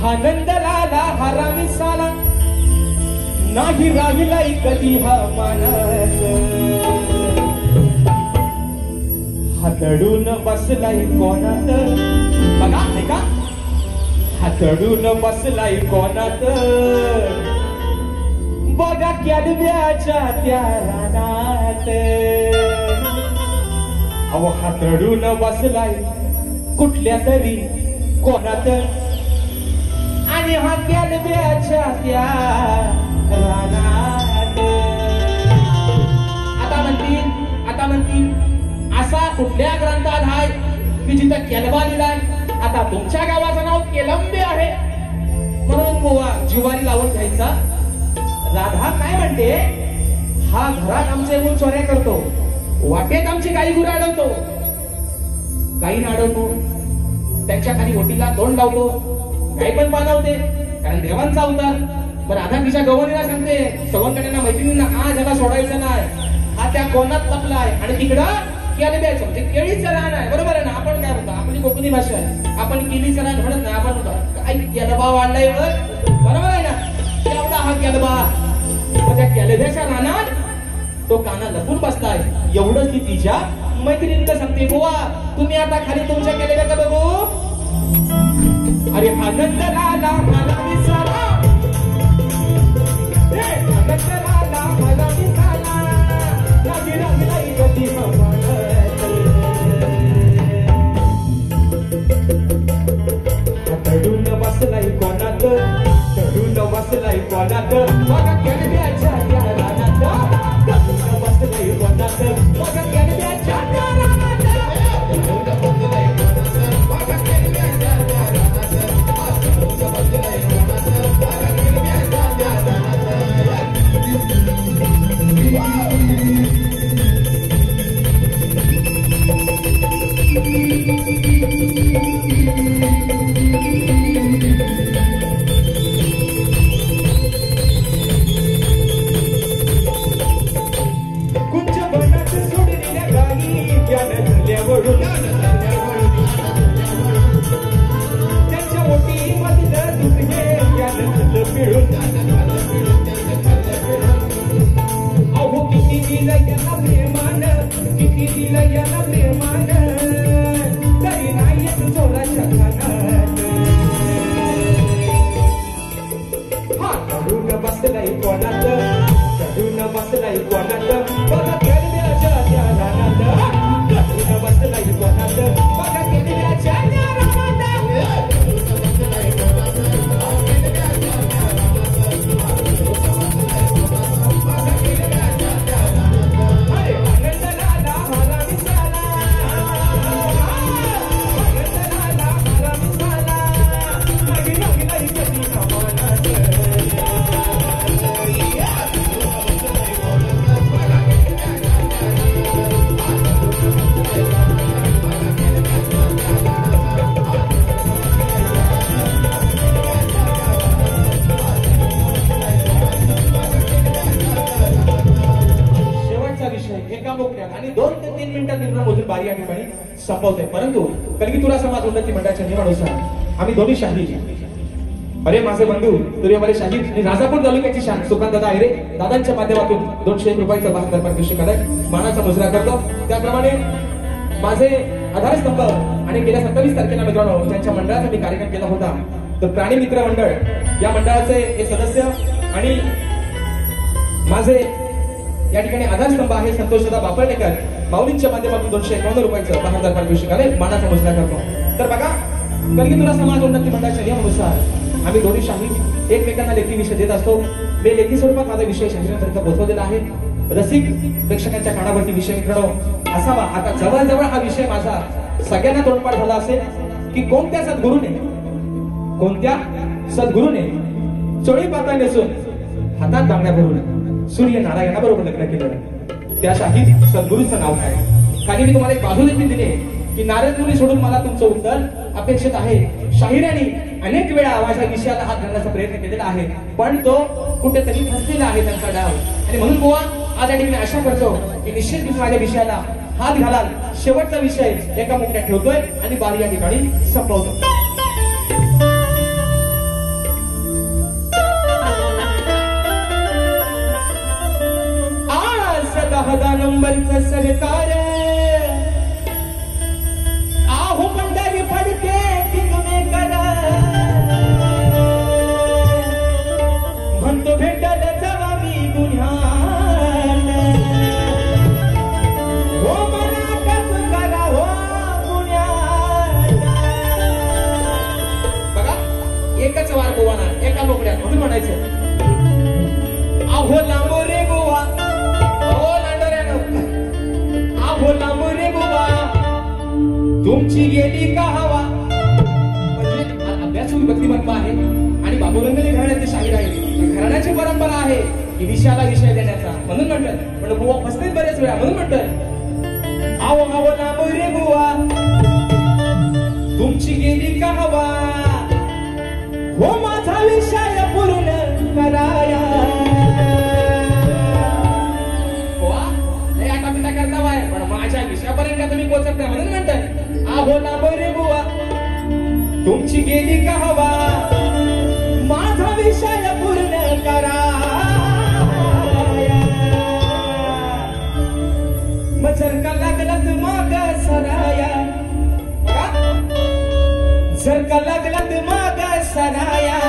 नंदलाला हरामी साला नाही राहिलाय कधी हा मानस हातडून बसलाय कोणात बघा ऐका हातडून बसलाय कोणात बघा कॅडव्याच्या त्या रानात अहो हातडून बसलाय कुठल्या तरी कोणात आणि हा कॅडव्याच्या त्या रानात आता म्हणतील असा कुठल्या ग्रंथात आहे की जिथं केलबा लिहिलाय आता तुमच्या गावाचं नाव केलंबे आहे म्हणून बुवा जिवारी लावून घ्यायचा राधा काय म्हणते हा घरात आमचे मूल चोऱ्या करतो वाटेत आमची गाई गुरं अडवतो गाई अडवतो त्यांच्या खाली ओटीला तोंड लावतो गाई पण पाणवते कारण देवांचा अवतार पण राधा तिच्या गवळीला सांगते सवंगड्यांना मैत्रिणींना आज याला सोडायचं नाही हा त्या कोणात लपलाय आणि तिकडं केलं द्यायचं म्हणजे केळीचं रान आहे बरोबर आहे ना आपण काय म्हणतो आपली कोकणी भाषा आहे आपण केळीचं रान म्हणत नाही आपण म्हणतो काय केलबा वाढलाय बरोबर आहे ना एवढा हा केलबा मग त्या केलब्याच्या रानात तो काना लपून बसताय एवढंच ती तिच्या मैत्रिणीला सांगते बुवा तुम्ही आता खाली तुमच्या केलेल्या का बघू अरे आनंद लाला मला विसरा आनंद लाला मला विसरा नाही राहिलाय कधी हातडून बसलाय कोणात चढून बसलाय कोणात बघा केलब्याच्या त्या रानात चढून बसलाय कोणात बघा केलब्याच्या त्या रानात संपवते परंतु कलगीतुरा समाज उन्नती मंडळाच्या नियमानुसार आम्ही दोन्ही शाही अरे माझे बंधू तुर्यवाले शाही आणि राजापूर तालुक्याची शान सुकांतदादा आयरे दादांच्या माध्यमातून 201 रुपयाचा 72 पारितोषिक आलाय मानाचा मुजरा करतो त्याप्रमाणे माझे आधारस्तंभ आणि गेल्या 27 तारखेला मित्रांनो ज्यांच्या मंडळाचा मी कार्यक्रम केला होता तर प्राणी मित्र मंडळ या मंडळाचे हे सदस्य आणि माझे या ठिकाणी आधारस्तंभ आहे संतोषदा बापळनेकर माऊलींच्या माध्यमातून 251 रुपयाचं 72 पारितोषिक आले मानाचा मुजरा करतो तर बघा कलगीतुरा समाज उन्नती मंडळाच्या नियमानुसार आम्ही दोन्ही शाही एकमेकांना लेखी विषय देत असतो मी लेखी स्वरूपात माझा विषय शाहीरांपर्यंत पोहोचवलेला आहे रसिक प्रेक्षकांच्या कानावरती विषय मित्रांनो असावा आता जवळजवळ हा विषय माझा सगळ्यांना तोंडपाठ झाला असेल की कोणत्या सद्गुरूने चोळी पातळ नेसून हातात बांगड्या भरून सूर्य नारायणाबरोबर लग्न केलं त्या शाहीत सद्गुरूचं नाव काय कारण मी तुम्हाला एक बाजू देखील दिली की नारद मुनी सोडून मला तुमचं उत्तर अपेक्षित आहे शाहिरांनी अनेक वेळा माझ्या विषयाला हात घालण्याचा प्रयत्न केलेला आहे पण तो कुठेतरी फसलेला आहे त्यांचा डाव आणि म्हणून बुवा आज या ठिकाणी आशा करतो की निश्चित माझ्या विषयाला हात घालाल शेवटचा विषय एका मुक्यात ठेवतोय आणि बारी या ठिकाणी संपवतो म्हणायचं, आहो लांबो रे बुवा, अहो लांडोऱ्यानो, आहो लांबो रे बुवा, तुमची गेली का हवा. म्हणजे अभ्यासू व्यक्तिमत्व आहे आणि बाबुरंगले घराण्याचे शाहीर आहे. घराण्याची परंपरा आहे की विषयाला विषय देण्याचा, म्हणून म्हणतात. पण बुवा फसते बरेच वेळा, म्हणून म्हणतात, आहो आहो लांबो रे बुवा, तुमची गेली का हवा, हो माझा विषय पूर्ण कराया. नाही आता पिता करता बाय, पण माझ्या विषयापर्यंत तुम्ही पोहोचत नाही, म्हणून म्हणतात, आहो लांबो रे बुवा, तुमची गेली का हवा, माझा विषय पूर्ण कराया. मग जर का लागला तर माग सराया, जर का लागला तर माग सराया,